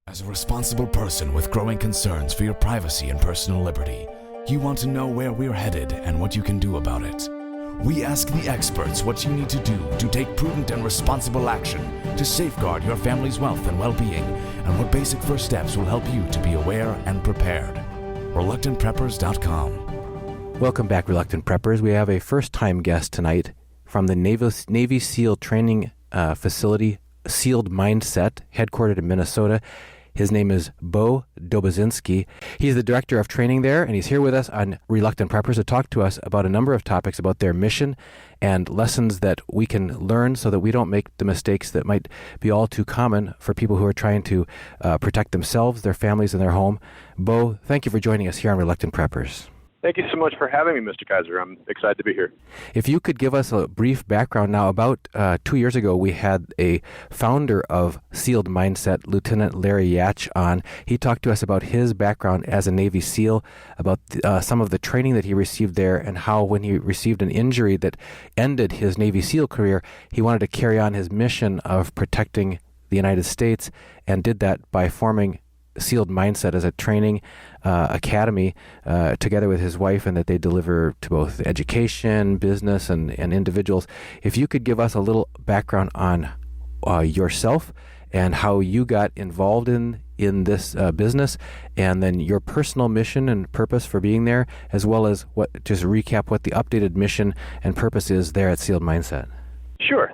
As a responsible person with growing concerns for your privacy and personal liberty, you want to know where we're headed and what you can do about it. We ask the experts what you need to do to take prudent and responsible action to safeguard your family's wealth and well-being, and what basic first steps will help you to be aware and prepared. ReluctantPreppers.com. Welcome back, Reluctant Preppers. We have a first-time guest tonight from the Navy SEAL training facility, Sealed Mindset, headquartered in Minnesota. His name is Beau Doboszenski. He's the director of training there, and he's here with us on Reluctant Preppers to talk to us about a number of topics about their mission and lessons that we can learn so that we don't make the mistakes that might be all too common for people who are trying to protect themselves, their families, and their home. Beau, thank you for joining us here on Reluctant Preppers. Thank you so much for having me, Mr. Kaiser. I'm excited to be here. If you could give us a brief background now, about 2 years ago, we had a founder of Sealed Mindset, Lieutenant Larry Yatch, on. He talked to us about his background as a Navy SEAL, about some of the training that he received there, and how when he received an injury that ended his Navy SEAL career, he wanted to carry on his mission of protecting the United States, and did that by forming Sealed Mindset as a training academy together with his wife, and that they deliver to both education, business, and individuals. If you could give us a little background on yourself and how you got involved in this business, and then your personal mission and purpose for being there, as well as just recap what the updated mission and purpose is there at Sealed Mindset. Sure.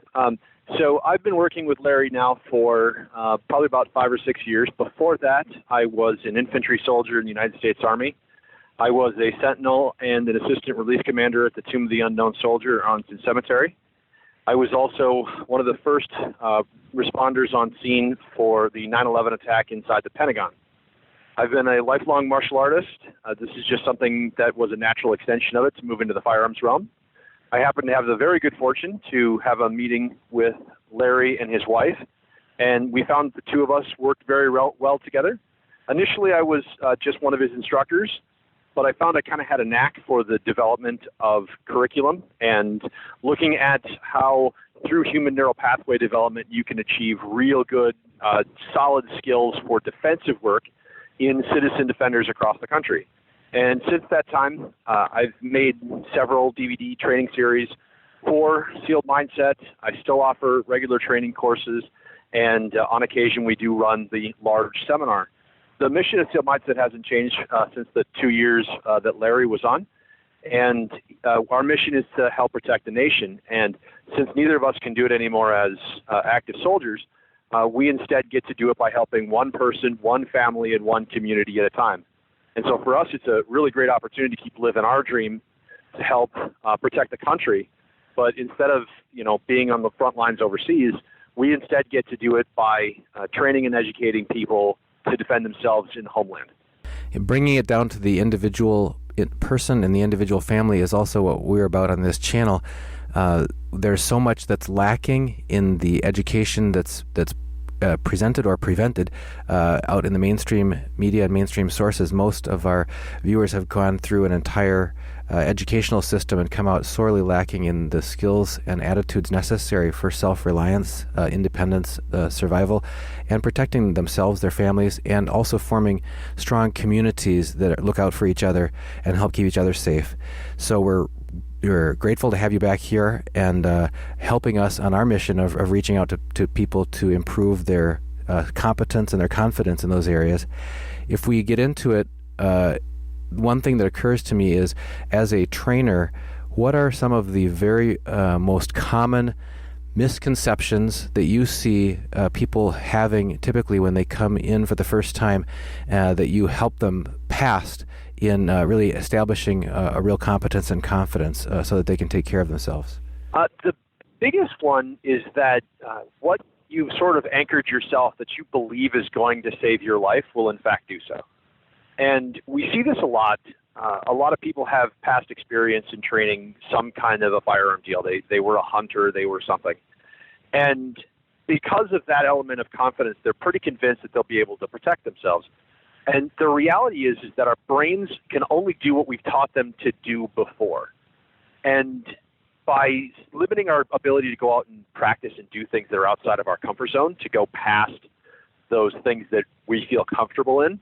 So I've been working with Larry now for probably about 5 or 6 years. Before that, I was an infantry soldier in the United States Army. I was a sentinel and an assistant relief commander at the Tomb of the Unknown Soldier at Arlington Cemetery. I was also one of the first responders on scene for the 9/11 attack inside the Pentagon. I've been a lifelong martial artist. This is just something that was a natural extension of it to move into the firearms realm. I happen to have the very good fortune to have a meeting with Larry and his wife, and we found the two of us worked very well together. Initially, I was just one of his instructors, but I found I kind of had a knack for the development of curriculum and looking at how through human neural pathway development you can achieve real good, solid skills for defensive work in citizen defenders across the country. And since that time, I've made several DVD training series for Sealed Mindset. I still offer regular training courses, and on occasion we do run the large seminar. The mission of Sealed Mindset hasn't changed since the 2 years that Larry was on, and our mission is to help protect the nation. And since neither of us can do it anymore as active soldiers, we instead get to do it by helping one person, one family, and one community at a time. And so for us, it's a really great opportunity to keep living our dream to help protect the country. But instead of, being on the front lines overseas, we instead get to do it by training and educating people to defend themselves in the homeland. And bringing it down to the individual person and the individual family is also what we're about on this channel. There's so much that's lacking in the education that's presented or prevented out in the mainstream media and mainstream sources. Most of our viewers have gone through an entire educational system and come out sorely lacking in the skills and attitudes necessary for self-reliance, independence, survival, and protecting themselves, their families, and also forming strong communities that look out for each other and help keep each other safe. So we're grateful to have you back here and helping us on our mission of reaching out to people to improve their competence and their confidence in those areas. If we get into it, one thing that occurs to me is, as a trainer, what are some of the very most common misconceptions that you see people having typically when they come in for the first time that you help them past in really establishing a real competence and confidence so that they can take care of themselves? The biggest one is that what you've sort of anchored yourself that you believe is going to save your life will in fact do so. And we see this a lot. A lot of people have past experience in training some kind of a firearm deal. They were a hunter, they were something. And because of that element of confidence, they're pretty convinced that they'll be able to protect themselves. And the reality is that our brains can only do what we've taught them to do before. And by limiting our ability to go out and practice and do things that are outside of our comfort zone, to go past those things that we feel comfortable in,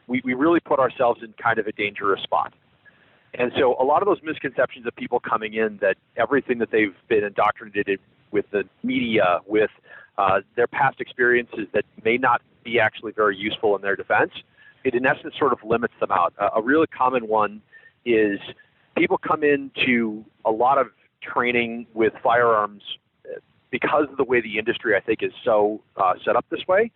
we really put ourselves in kind of a dangerous spot. And so a lot of those misconceptions of people coming in, that everything that they've been indoctrinated with the media, with their past experiences that may not be actually very useful in their defense, it in essence sort of limits them out. A really common one is people come into a lot of training with firearms because of the way the industry, I think, is so set up this way,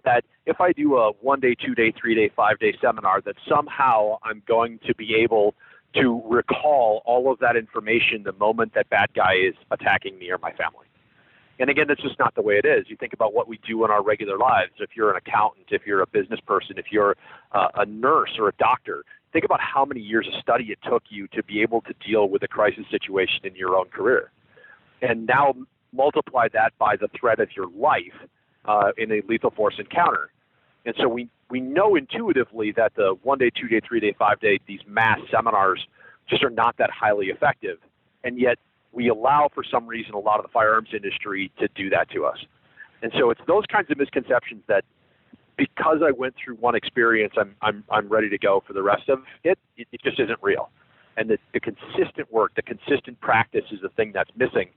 that if I do a 1-day, 2-day, 3-day, 5-day seminar, that somehow I'm going to be able to recall all of that information the moment that bad guy is attacking me or my family. And again, that's just not the way it is. You think about what we do in our regular lives. If you're an accountant, if you're a business person, if you're a nurse or a doctor, think about how many years of study it took you to be able to deal with a crisis situation in your own career. And now multiply that by the threat of your life in a lethal force encounter. And so we know intuitively that the 1-day, 2-day, 3-day, 5-day, these mass seminars just are not that highly effective. And yet we allow, for some reason, a lot of the firearms industry to do that to us. And so it's those kinds of misconceptions that, because I went through one experience, I'm ready to go for the rest of it. It just isn't real. And the consistent work, the consistent practice is the thing that's missing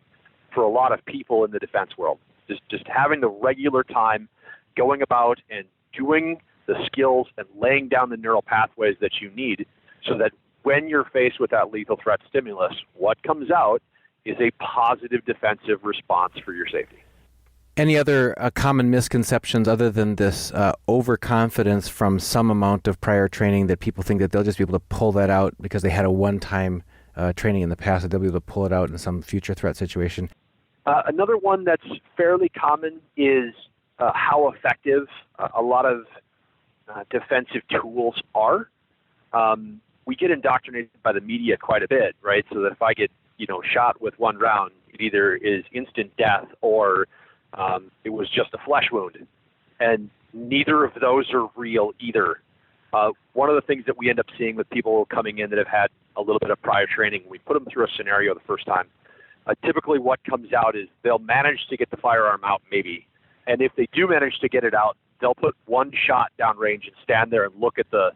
for a lot of people in the defense world. Just having the regular time, going about and doing the skills and laying down the neural pathways that you need, so that when you're faced with that lethal threat stimulus, what comes out is a positive defensive response for your safety. Any other common misconceptions other than this overconfidence from some amount of prior training, that people think that they'll just be able to pull that out because they had a one-time training in the past, that they'll be able to pull it out in some future threat situation? Another one that's fairly common is how effective a lot of defensive tools are. We get indoctrinated by the media quite a bit, right? So that if I get shot with one round, it either is instant death or it was just a flesh wound. And neither of those are real either. One of the things that we end up seeing with people coming in that have had a little bit of prior training, we put them through a scenario the first time. Typically what comes out is they'll manage to get the firearm out maybe. And if they do manage to get it out, they'll put one shot downrange and stand there and look at the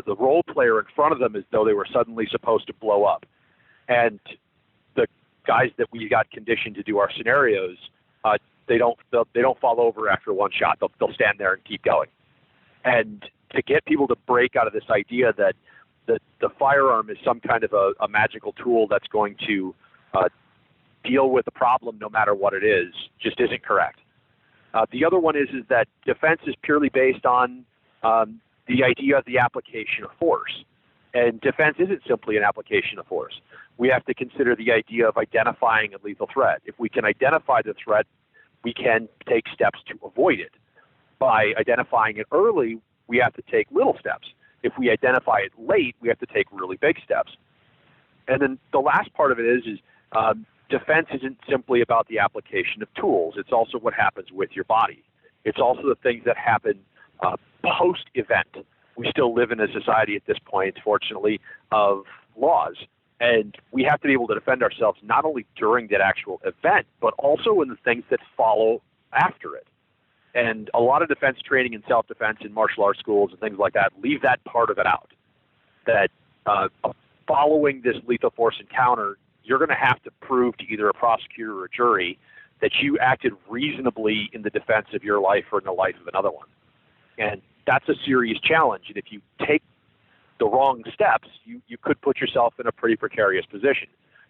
role player in front of them as though they were suddenly supposed to blow up. And the guys that we got conditioned to do our scenarios, they don't fall over after one shot. They'll stand there and keep going. And to get people to break out of this idea that the firearm is some kind of a magical tool that's going to deal with the problem no matter what it is, just isn't correct. The other one is that defense is purely based on the idea of the application of force. And defense isn't simply an application of force. We have to consider the idea of identifying a lethal threat. If we can identify the threat, we can take steps to avoid it. By identifying it early, we have to take little steps. If we identify it late, we have to take really big steps. And then the last part of it is defense isn't simply about the application of tools. It's also what happens with your body. It's also the things that happen post-event. We still live in a society at this point, fortunately, of laws. And we have to be able to defend ourselves not only during that actual event, but also in the things that follow after it. And a lot of defense training and self-defense in martial arts schools and things like that leave that part of it out. That following this lethal force encounter, you're going to have to prove to either a prosecutor or a jury that you acted reasonably in the defense of your life or in the life of another one. And that's a serious challenge. And if you take the wrong steps, you could put yourself in a pretty precarious position.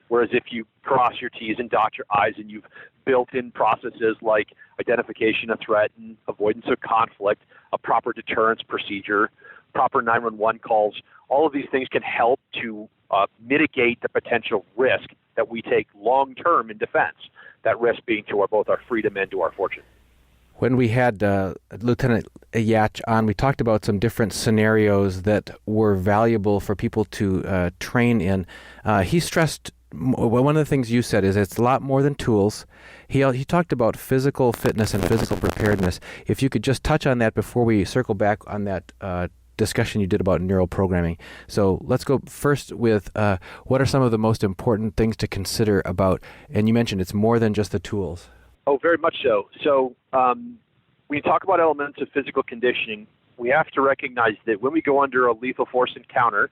Whereas if you cross your T's and dot your I's and you've built in processes like identification of threat and avoidance of conflict, a proper deterrence procedure, proper 911 calls, all of these things can help to mitigate the potential risk that we take long-term in defense, that risk being to both our freedom and to our fortune. When we had Lieutenant Yach on, we talked about some different scenarios that were valuable for people to train in. He stressed, one of the things you said is it's a lot more than tools. He talked about physical fitness and physical preparedness. If you could just touch on that before we circle back on that discussion you did about neural programming. So let's go first with what are some of the most important things to consider about, and you mentioned it's more than just the tools. Oh, very much so. So when you talk about elements of physical conditioning, we have to recognize that when we go under a lethal force encounter,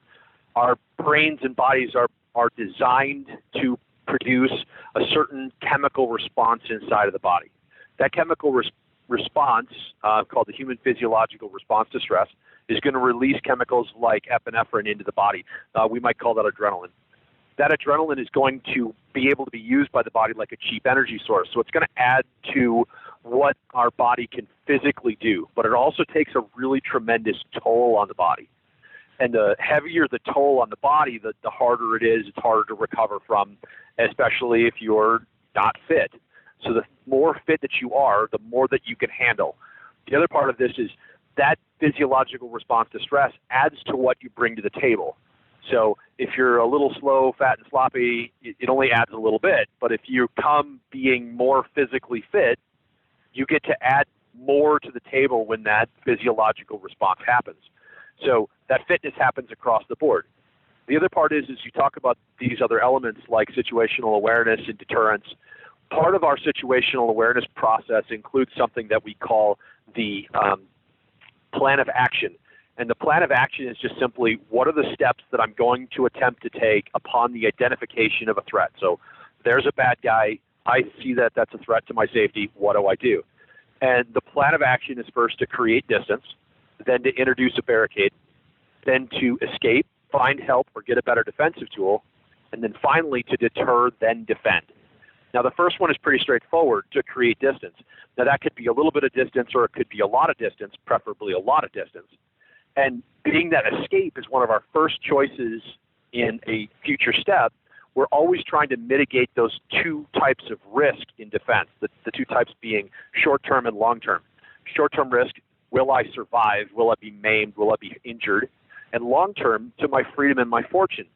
our brains and bodies are designed to produce a certain chemical response inside of the body. That chemical response, called the human physiological response to stress, is going to release chemicals like epinephrine into the body. We might call that adrenaline. That adrenaline is going to be able to be used by the body like a cheap energy source. So it's going to add to what our body can physically do, but it also takes a really tremendous toll on the body. And the heavier the toll on the body, the harder it is. It's harder to recover from, especially if you're not fit. So the more fit that you are, the more that you can handle. The other part of this is that physiological response to stress adds to what you bring to the table. So if you're a little slow, fat, and sloppy, it only adds a little bit. But if you come being more physically fit, you get to add more to the table when that physiological response happens. So that fitness happens across the board. The other part is you talk about these other elements like situational awareness and deterrence. Part of our situational awareness process includes something that we call the plan of action. And the plan of action is just simply, what are the steps that I'm going to attempt to take upon the identification of a threat? So there's a bad guy. I see that that's a threat to my safety. What do I do? And the plan of action is first to create distance, then to introduce a barricade, then to escape, find help, or get a better defensive tool, and then finally to deter, then defend. Now, the first one is pretty straightforward, to create distance. Now, that could be a little bit of distance or it could be a lot of distance, preferably a lot of distance. And being that escape is one of our first choices in a future step, we're always trying to mitigate those two types of risk in defense, the two types being short-term and long-term. Short-term risk, will I survive? Will I be maimed? Will I be injured? And long-term, to my freedom and my fortune.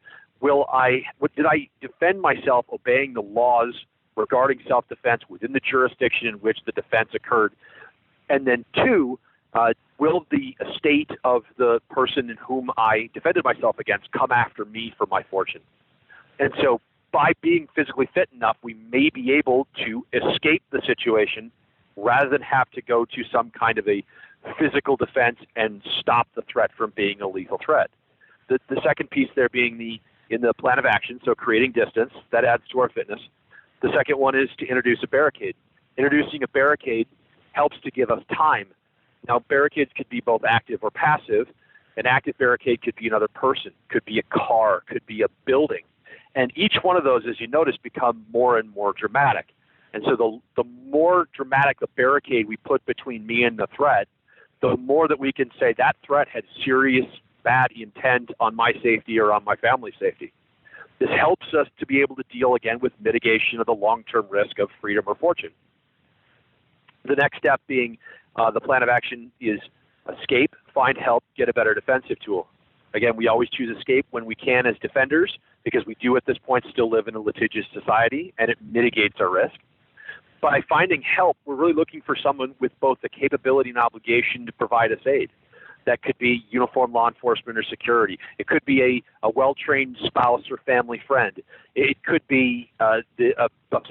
Did I defend myself obeying the laws regarding self-defense within the jurisdiction in which the defense occurred? And then two, will the estate of the person in whom I defended myself against come after me for my fortune? And so by being physically fit enough, we may be able to escape the situation rather than have to go to some kind of a physical defense and stop the threat from being a lethal threat. The second piece there being in the plan of action, so creating distance, that adds to our fitness. The second one is to introduce a barricade. Introducing a barricade helps to give us time. Now, barricades could be both active or passive. An active barricade could be another person, could be a car, could be a building. And each one of those, as you notice, become more and more dramatic. And so the more dramatic the barricade we put between me and the threat, the more that we can say that threat had serious bad intent on my safety or on my family's safety. This helps us to be able to deal again with mitigation of the long-term risk of freedom or fortune. The next step being the plan of action is escape, find help, get a better defensive tool. Again, we always choose escape when we can as defenders because we do at this point still live in a litigious society and it mitigates our risk. By finding help, we're really looking for someone with both the capability and obligation to provide us aid. That could be uniformed law enforcement or security. It could be a well-trained spouse or family friend. It could be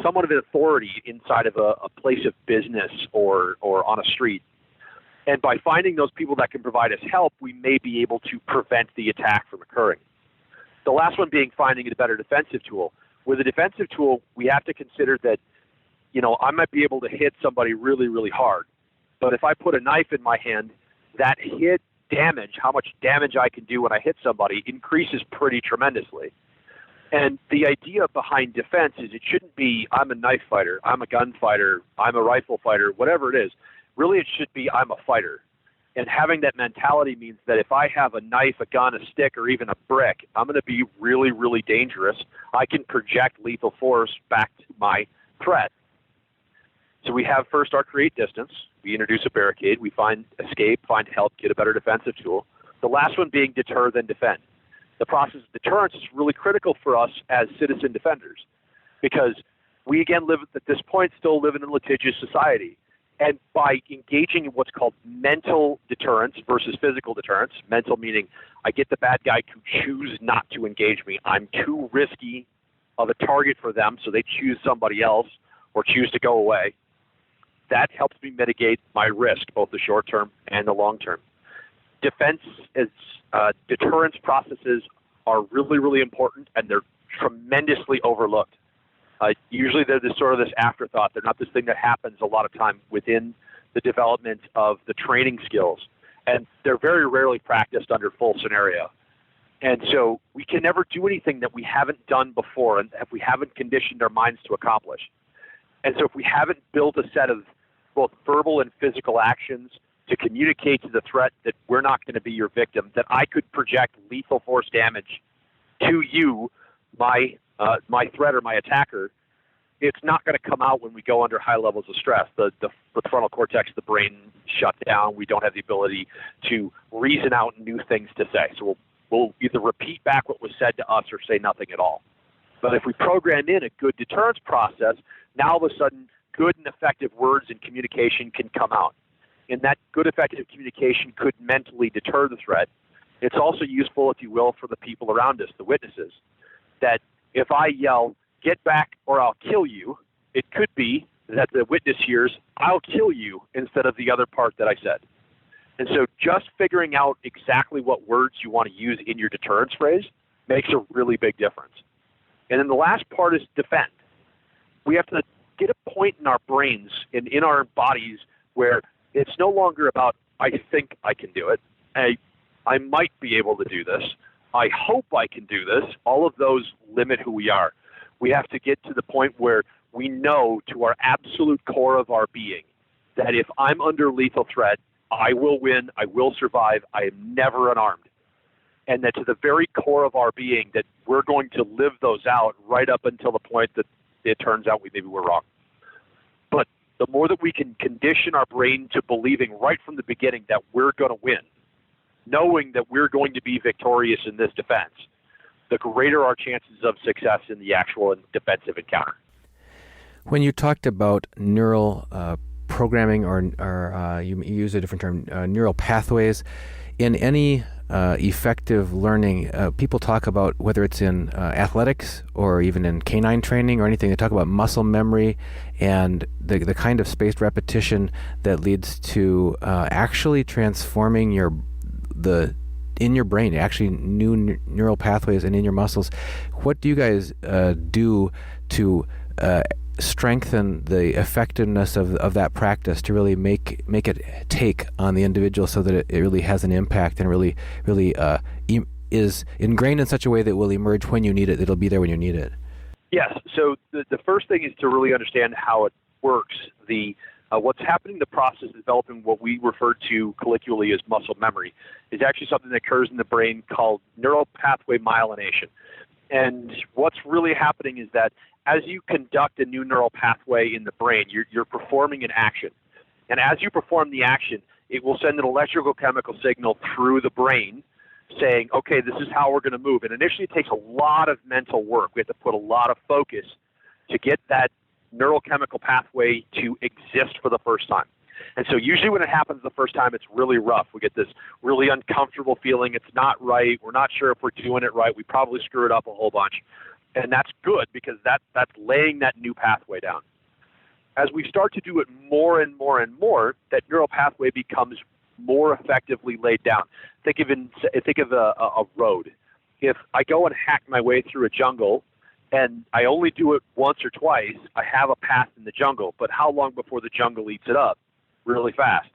someone of authority inside of a place of business or on a street. And by finding those people that can provide us help, we may be able to prevent the attack from occurring. The last one being finding a better defensive tool. With a defensive tool, we have to consider that, I might be able to hit somebody really, really hard. But if I put a knife in my hand, that hit damage, how much damage I can do when I hit somebody, increases pretty tremendously. And the idea behind defense is it shouldn't be, I'm a knife fighter, I'm a gun fighter, I'm a rifle fighter, whatever it is. Really, it should be, I'm a fighter. And having that mentality means that if I have a knife, a gun, a stick, or even a brick, I'm going to be really, really dangerous. I can project lethal force back to my threat. So we have first our create distance. We introduce a barricade. We find escape, find help, get a better defensive tool. The last one being deter, then defend. The process of deterrence is really critical for us as citizen defenders because we, again, live at this point still live in a litigious society. And by engaging in what's called mental deterrence versus physical deterrence, mental meaning I get the bad guy to choose not to engage me. I'm too risky of a target for them, so they choose somebody else or choose to go away. that helps me mitigate my risk, both the short term and the long term. Defense is deterrence processes are really, really important, and they're tremendously overlooked. Usually they're this afterthought. They're not this thing that happens a lot of time within the development of the training skills, and they're very rarely practiced under full scenario. And so we can never do anything that we haven't done before and if we haven't conditioned our minds to accomplish. And so if we haven't built a set of both verbal and physical actions to communicate to the threat that we're not going to be your victim, that I could project lethal force damage to you, my threat or my attacker, it's not going to come out when we go under high levels of stress. The frontal cortex of the brain shut down. We don't have the ability to reason out new things to say. So we'll either repeat back what was said to us or say nothing at all. But if we program in a good deterrence process, now all of a sudden good and effective words and communication can come out. And that good effective communication could mentally deter the threat. It's also useful, if you will, for the people around us, the witnesses, that if I yell, "Get back or I'll kill you," it could be that the witness hears, "I'll kill you," instead of the other part that I said. And so just figuring out exactly what words you want to use in your deterrence phrase makes a really big difference. And then the last part is defend. We have to get a point in our brains and in our bodies where it's no longer about, I think I can do it. I might be able to do this. I hope I can do this. All of those limit who we are. We have to get to the point where we know to our absolute core of our being that if I'm under lethal threat, I will win, I will survive, I am never unarmed. And that to the very core of our being that we're going to live those out right up until the point that it turns out maybe we're wrong. But the more that we can condition our brain to believing right from the beginning that we're going to win, knowing that we're going to be victorious in this defense, the greater our chances of success in the actual defensive encounter. When you talked about neural programming, or you use a different term, neural pathways, in any effective learning, people talk about, whether it's in athletics or even in canine training or anything, they talk about muscle memory and the kind of spaced repetition that leads to actually transforming in your brain, actually new neural pathways and in your muscles. What do you guys do to strengthen the effectiveness of that practice to really make it take on the individual so that it really has an impact and really is ingrained in such a way that it will emerge when you need it, it'll be there when you need it? Yes. So the first thing is to really understand how it works. What's happening in the process of developing what we refer to colloquially as muscle memory is actually something that occurs in the brain called neural pathway myelination. And what's really happening is that as you conduct a new neural pathway in the brain, you're performing an action. And as you perform the action, it will send an electrical chemical signal through the brain saying, okay, this is how we're going to move. And initially it takes a lot of mental work. We have to put a lot of focus to get that neurochemical pathway to exist for the first time. And so usually when it happens the first time, it's really rough. We get this really uncomfortable feeling. It's not right. We're not sure if we're doing it right. We probably screw it up a whole bunch. And that's good because that's laying that new pathway down. As we start to do it more and more and more, that neural pathway becomes more effectively laid down. Think of a road. If I go and hack my way through a jungle and I only do it once or twice, I have a path in the jungle. But how long before the jungle eats it up? Really fast.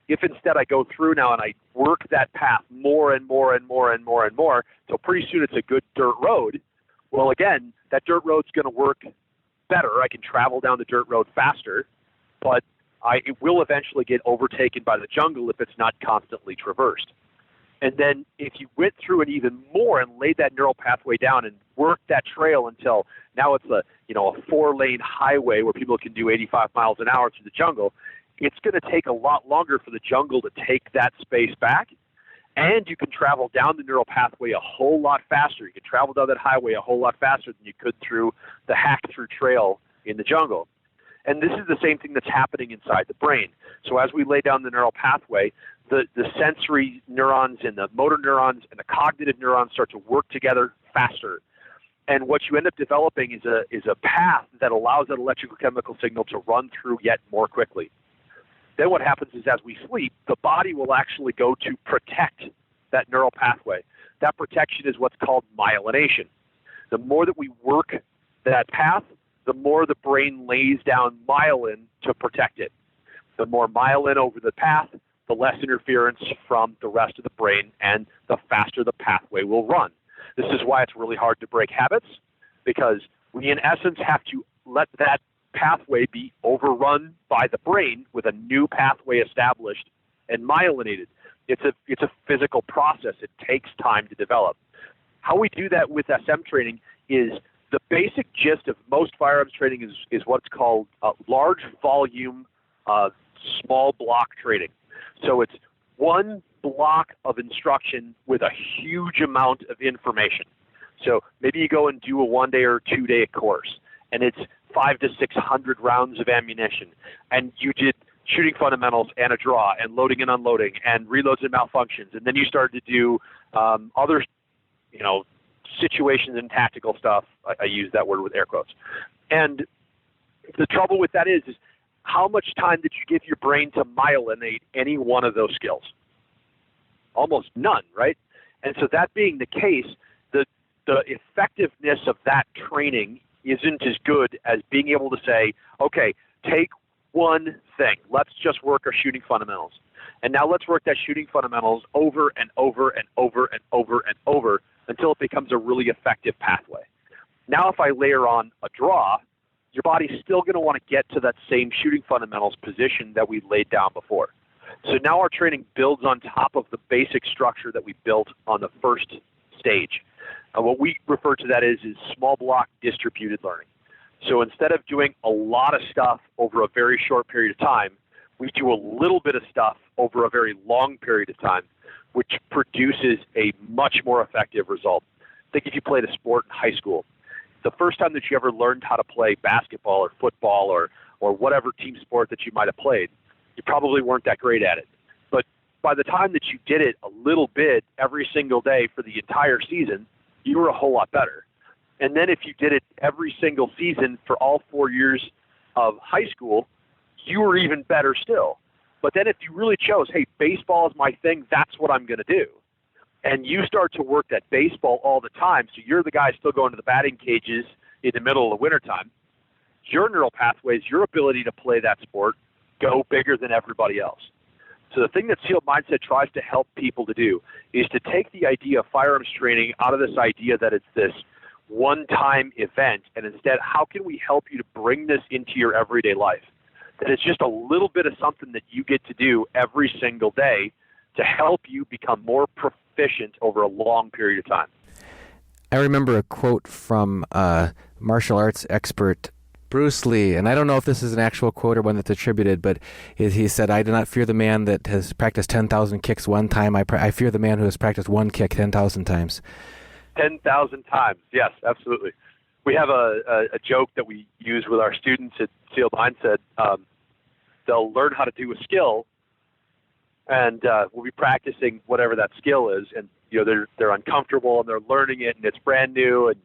If instead I go through now and I work that path more and more and more and more and more, so pretty soon it's a good dirt road, well, again, that dirt road's going to work better. I can travel down the dirt road faster, but it will eventually get overtaken by the jungle if it's not constantly traversed. And then if you went through it even more and laid that neural pathway down and worked that trail until now it's a 4-lane highway where people can do 85 miles an hour through the jungle, it's going to take a lot longer for the jungle to take that space back. And you can travel down the neural pathway a whole lot faster. You can travel down that highway a whole lot faster than you could through the hack-through trail in the jungle. And this is the same thing that's happening inside the brain. So as we lay down the neural pathway, the sensory neurons and the motor neurons and the cognitive neurons start to work together faster. And what you end up developing is a path that allows that electrical chemical signal to run through yet more quickly. Then what happens is as we sleep, the body will actually go to protect that neural pathway. That protection is what's called myelination. The more that we work that path, the more the brain lays down myelin to protect it. The more myelin over the path, the less interference from the rest of the brain, and the faster the pathway will run. This is why it's really hard to break habits, because we in essence have to let that pathway be overrun by the brain with a new pathway established and myelinated. It's a physical process. It takes time to develop. How we do that with SM training is the basic gist of most firearms training is what's called large volume, small block training. So it's one block of instruction with a huge amount of information. So maybe you go and do a 1 day or 2 day course, and it's 500 to 600 rounds of ammunition, and you did shooting fundamentals and a draw and loading and unloading and reloads and malfunctions, and then you started to do other, situations and tactical stuff. I use that word with air quotes. And the trouble with that is how much time did you give your brain to myelinate any one of those skills? Almost none, right? And so that being the case, the effectiveness of that training isn't as good as being able to say, okay, take one thing. Let's just work our shooting fundamentals. And now let's work that shooting fundamentals over and over and over and over and over until it becomes a really effective pathway. Now if I layer on a draw, your body's still going to want to get to that same shooting fundamentals position that we laid down before. So now our training builds on top of the basic structure that we built on the first stage. What we refer to that is small block distributed learning. So instead of doing a lot of stuff over a very short period of time, we do a little bit of stuff over a very long period of time, which produces a much more effective result. Think if you played a sport in high school. The first time that you ever learned how to play basketball or football or whatever team sport that you might have played, you probably weren't that great at it. But by the time that you did it a little bit every single day for the entire season, you were a whole lot better. And then if you did it every single season for all 4 years of high school, you were even better still. But then if you really chose, hey, baseball is my thing, that's what I'm going to do. And you start to work that baseball all the time, so you're the guy still going to the batting cages in the middle of the wintertime, your neural pathways, your ability to play that sport, go bigger than everybody else. So the thing that Sealed Mindset tries to help people to do is to take the idea of firearms training out of this idea that it's this one-time event, and instead, how can we help you to bring this into your everyday life? That it's just a little bit of something that you get to do every single day to help you become more proficient over a long period of time. I remember a quote from martial arts expert Bruce Lee, and I don't know if this is an actual quote or one that's attributed, but he said, "I do not fear the man that has practiced 10,000 kicks one time. I fear the man who has practiced one kick 10,000 times." 10,000 times, yes, absolutely. We have a joke that we use with our students at Sealed Mindset. They'll learn how to do a skill, and we'll be practicing whatever that skill is, and they're uncomfortable and they're learning it and it's brand new, and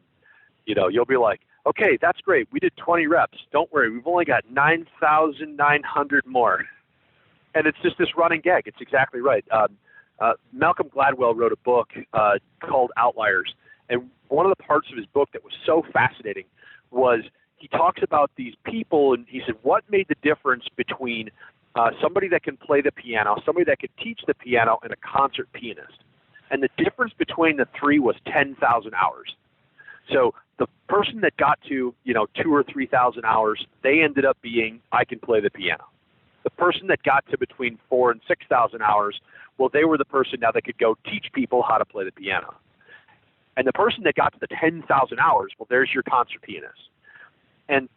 you'll be like, okay, that's great. We did 20 reps. Don't worry, we've only got 9,900 more. And it's just this running gag. It's exactly right. Malcolm Gladwell wrote a book called Outliers, and one of the parts of his book that was so fascinating was he talks about these people, and he said, what made the difference between somebody that can play the piano, somebody that could teach the piano, and a concert pianist? And the difference between the three was 10,000 hours. So the person that got to 2,000 or 3,000 hours, they ended up being, I can play the piano. The person that got to between 4,000 and 6,000 hours, well, they were the person now that could go teach people how to play the piano. And the person that got to the 10,000 hours, well, there's your concert pianist. And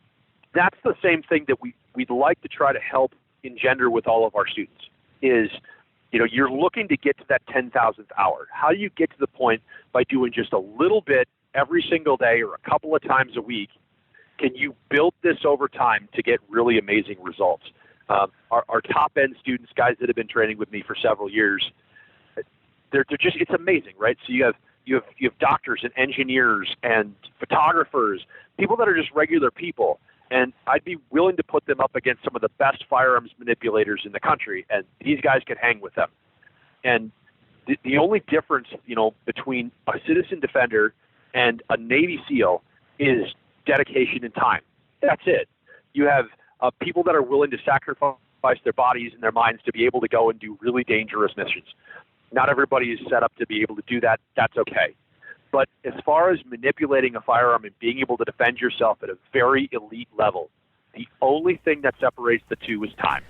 that's the same thing that we'd like to try to help engender with all of our students is, you're looking to get to that 10,000th hour. How do you get to the point by doing just a little bit every single day or a couple of times a week? Can you build this over time to get really amazing results? Our top-end students, guys that have been training with me for several years, they're just, it's amazing, right? So you have You have doctors and engineers and photographers, people that are just regular people. And I'd be willing to put them up against some of the best firearms manipulators in the country, and these guys could hang with them. And the only difference, between a citizen defender and a Navy SEAL is dedication and time. That's it. You have people that are willing to sacrifice their bodies and their minds to be able to go and do really dangerous missions. Not everybody is set up to be able to do that. That's okay. But as far as manipulating a firearm and being able to defend yourself at a very elite level, the only thing that separates the two is time.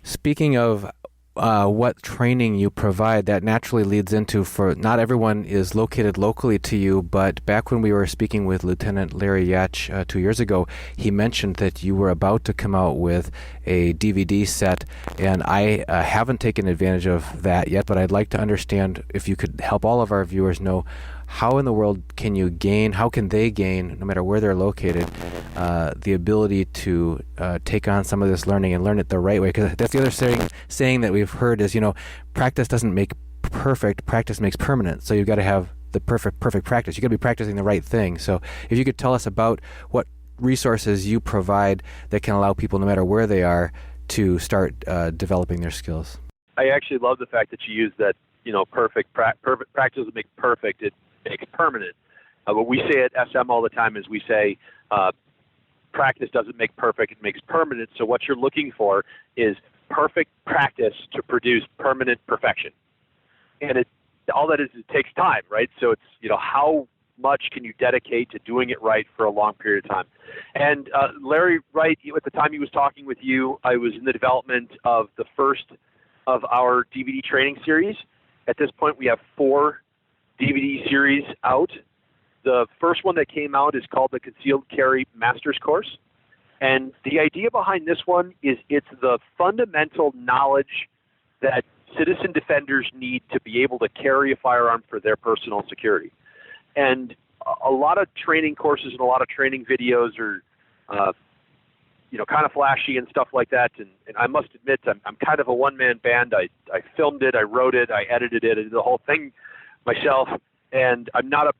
Speaking of what training you provide, that naturally leads into, for not everyone is located locally to you, but back when we were speaking with Lieutenant Larry Yatch 2 years ago, he mentioned that you were about to come out with a DVD set, and I haven't taken advantage of that yet, but I'd like to understand if you could help all of our viewers know how in the world how can they gain, no matter where they're located, the ability to take on some of this learning and learn it the right way? Because that's the other saying that we've heard is, practice doesn't make perfect, practice makes permanent. So you've got to have the perfect practice. You've got to be practicing the right thing. So if you could tell us about what resources you provide that can allow people, no matter where they are, to start developing their skills. I actually love the fact that you use that, perfect practice doesn't make perfect. It makes permanent. What we say at SM all the time is we say practice doesn't make perfect, it makes permanent. So what you're looking for is perfect practice to produce permanent perfection. And all that is, it takes time, right? So it's, how much can you dedicate to doing it right for a long period of time? And Larry Wright, at the time he was talking with you, I was in the development of the first of our DVD training series. At this point, we have 4 DVD series out. The first one that came out is called the Concealed Carry Master's Course. And the idea behind this one is it's the fundamental knowledge that citizen defenders need to be able to carry a firearm for their personal security. And a lot of training courses and a lot of training videos are, kind of flashy and stuff like that. And I must admit, I'm kind of a one-man band. I filmed it, I wrote it, I edited it, I did the whole thing myself, and I'm not a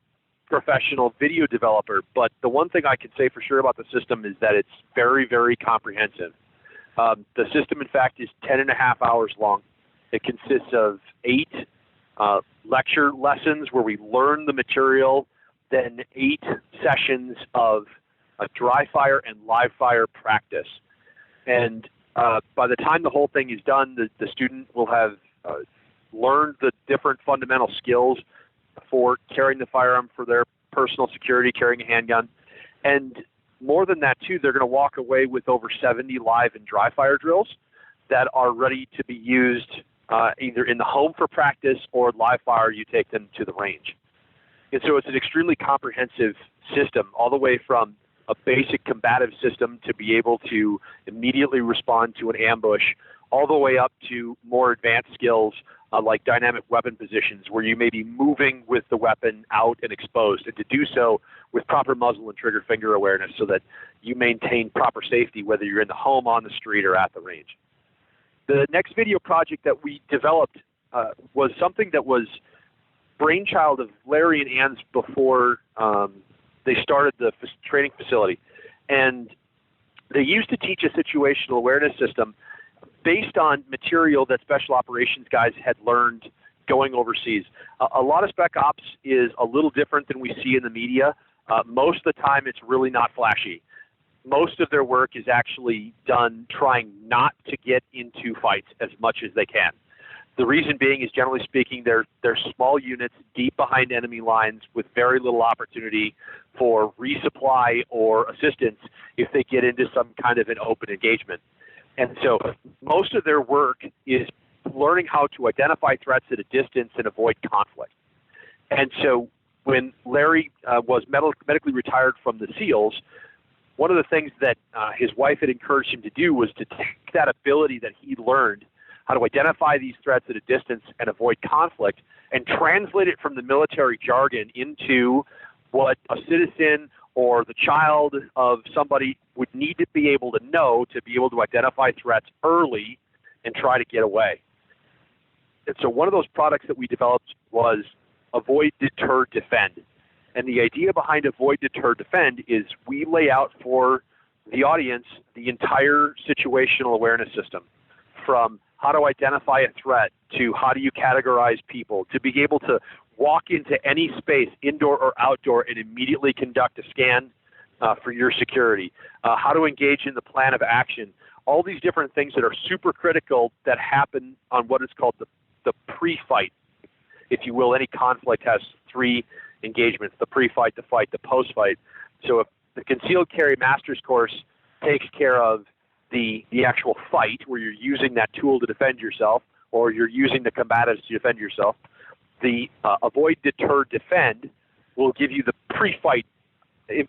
professional video developer, but the one thing I can say for sure about the system is that it's very, very comprehensive. The system, in fact, is 10.5 hours long. It consists of 8 lecture lessons where we learn the material, then 8 sessions of a dry fire and live fire practice. And by the time the whole thing is done, the student will have learned the different fundamental skills for carrying the firearm for their personal security, carrying a handgun. And more than that, too, they're going to walk away with over 70 live and dry fire drills that are ready to be used either in the home for practice or live fire, you take them to the range. And so it's an extremely comprehensive system, all the way from a basic combative system to be able to immediately respond to an ambush, all the way up to more advanced skills like dynamic weapon positions, where you may be moving with the weapon out and exposed, and to do so with proper muzzle and trigger finger awareness so that you maintain proper safety, whether you're in the home, on the street, or at the range. The next video project that we developed was something that was brainchild of Larry and Ann's before they started the training facility. And they used to teach a situational awareness system based on material that special operations guys had learned going overseas. A lot of spec ops is a little different than we see in the media. Most of the time, it's really not flashy. Most of their work is actually done trying not to get into fights as much as they can. The reason being is, generally speaking, they're small units deep behind enemy lines with very little opportunity for resupply or assistance if they get into some kind of an open engagement. And so most of their work is learning how to identify threats at a distance and avoid conflict. And so when Larry was medically retired from the SEALs, one of the things that his wife had encouraged him to do was to take that ability that he learned, how to identify these threats at a distance and avoid conflict, and translate it from the military jargon into what a citizen or the child of somebody would need to be able to know to be able to identify threats early and try to get away. And so one of those products that we developed was avoid, deter, defend. And the idea behind avoid, deter, defend is we lay out for the audience the entire situational awareness system, from how to identify a threat to how do you categorize people, to be able to walk into any space, indoor or outdoor, and immediately conduct a scan for your security, how to engage in the plan of action, all these different things that are super critical that happen on what is called the pre-fight. If you will, any conflict has three engagements: the pre-fight, the fight, the post-fight. So if the Concealed Carry Master's Course takes care of the actual fight, where you're using that tool to defend yourself, or you're using the combatives to defend yourself, the avoid, deter, defend will give you the pre-fight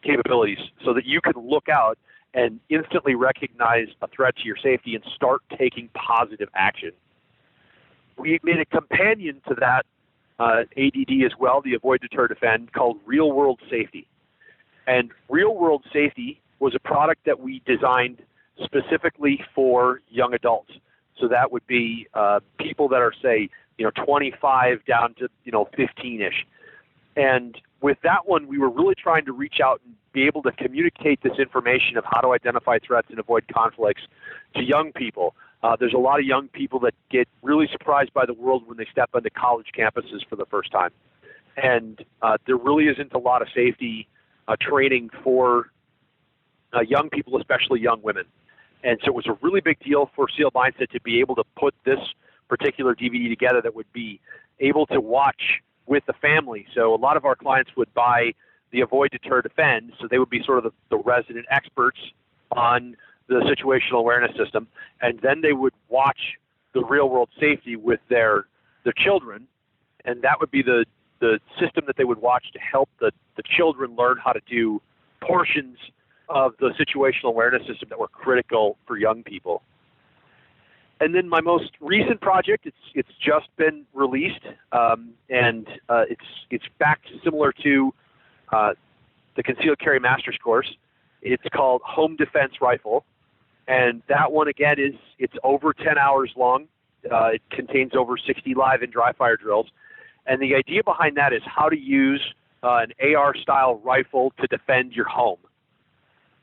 capabilities so that you can look out and instantly recognize a threat to your safety and start taking positive action. We made a companion to that ADD as well, the avoid, deter, defend, called Real World Safety. And Real World Safety was a product that we designed specifically for young adults. So that would be people that are, say, 25 down to 15-ish. And with that one, we were really trying to reach out and be able to communicate this information of how to identify threats and avoid conflicts to young people. There's a lot of young people that get really surprised by the world when they step onto college campuses for the first time. And there really isn't a lot of safety training for young people, especially young women. And so it was a really big deal for SEAL Mindset to be able to put this particular DVD together that would be able to watch with the family. So a lot of our clients would buy the Avoid, Deter, Defend, so they would be sort of the resident experts on the situational awareness system, and then they would watch the Real World Safety with their children, and that would be the system that they would watch to help the children learn how to do portions of the situational awareness system that were critical for young people. And then my most recent project, it's just been released, and it's back similar to the Concealed Carry Master's Course. It's called Home Defense Rifle, and that one again it's over 10 hours long. It contains over 60 live and dry fire drills, and the idea behind that is how to use an AR-style rifle to defend your home.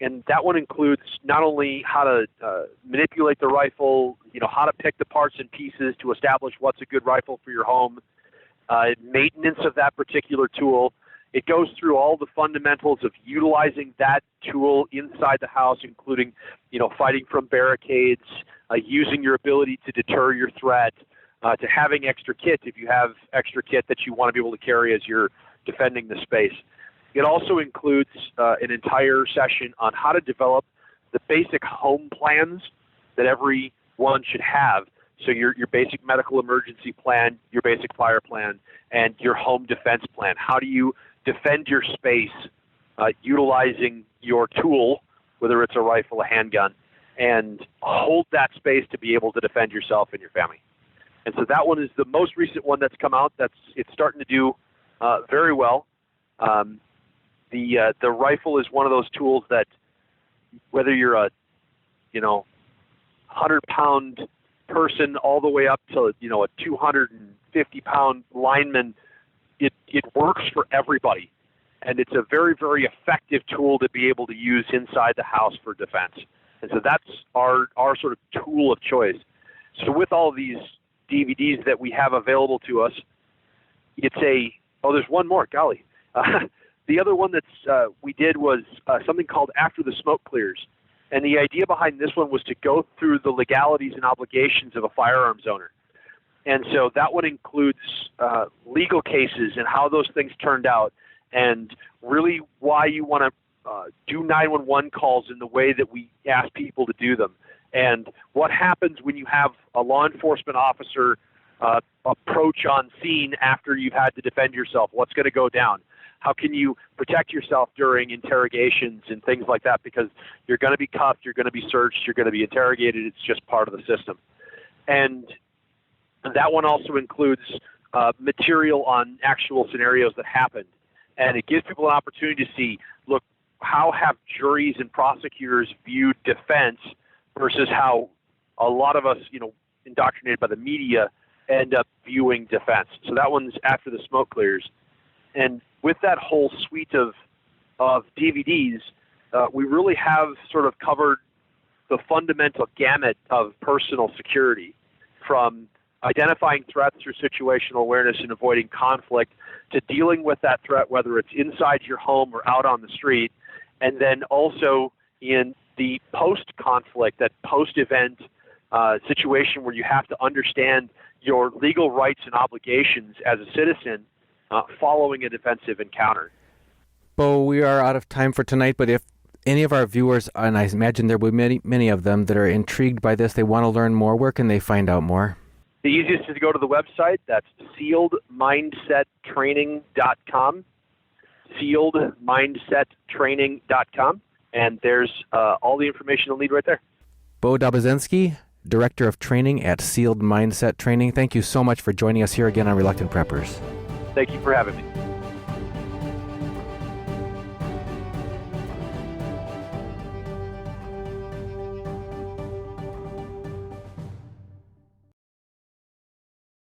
And that one includes not only how to manipulate the rifle, how to pick the parts and pieces to establish what's a good rifle for your home, maintenance of that particular tool. It goes through all the fundamentals of utilizing that tool inside the house, including, fighting from barricades, using your ability to deter your threat, to having extra kit if you have extra kit that you want to be able to carry as you're defending the space. It also includes an entire session on how to develop the basic home plans that everyone should have. So your basic medical emergency plan, your basic fire plan, and your home defense plan. How do you defend your space utilizing your tool, whether it's a rifle, a handgun, and hold that space to be able to defend yourself and your family. And so that one is the most recent one that's come out. It's starting to do very well. The rifle is one of those tools that, whether you're a 100-pound person all the way up to a 250-pound lineman, it works for everybody, and it's a very, very effective tool to be able to use inside the house for defense. And so that's our sort of tool of choice. So with all these DVDs that we have available to us, there's one more, golly. The other one that's we did was something called After the Smoke Clears. And the idea behind this one was to go through the legalities and obligations of a firearms owner. And so that one includes legal cases and how those things turned out, and really why you want to do 911 calls in the way that we ask people to do them, and what happens when you have a law enforcement officer approach on scene after you've had to defend yourself. What's going to go down? How can you protect yourself during interrogations and things like that? Because you're going to be cuffed, you're going to be searched, you're going to be interrogated. It's just part of the system. And that one also includes material on actual scenarios that happened. And it gives people an opportunity to see, look, how have juries and prosecutors viewed defense versus how a lot of us, indoctrinated by the media, end up viewing defense. So that one's after the smoke clears. And with that whole suite of DVDs, we really have sort of covered the fundamental gamut of personal security, from identifying threats through situational awareness and avoiding conflict, to dealing with that threat, whether it's inside your home or out on the street, and then also in the post-conflict, that post-event situation where you have to understand your legal rights and obligations as a citizen following a defensive encounter. Beau, we are out of time for tonight, but if any of our viewers, and I imagine there will be many of them that are intrigued by this, they want to learn more, where can they find out more? The easiest is to go to the website. That's sealedmindsettraining.com, sealedmindsettraining.com, and there's all the information you'll need right there. Beau Doboszenski, Director of Training at Sealed Mindset Training, thank you so much for joining us here again on Reluctant Preppers. Thank you for having me.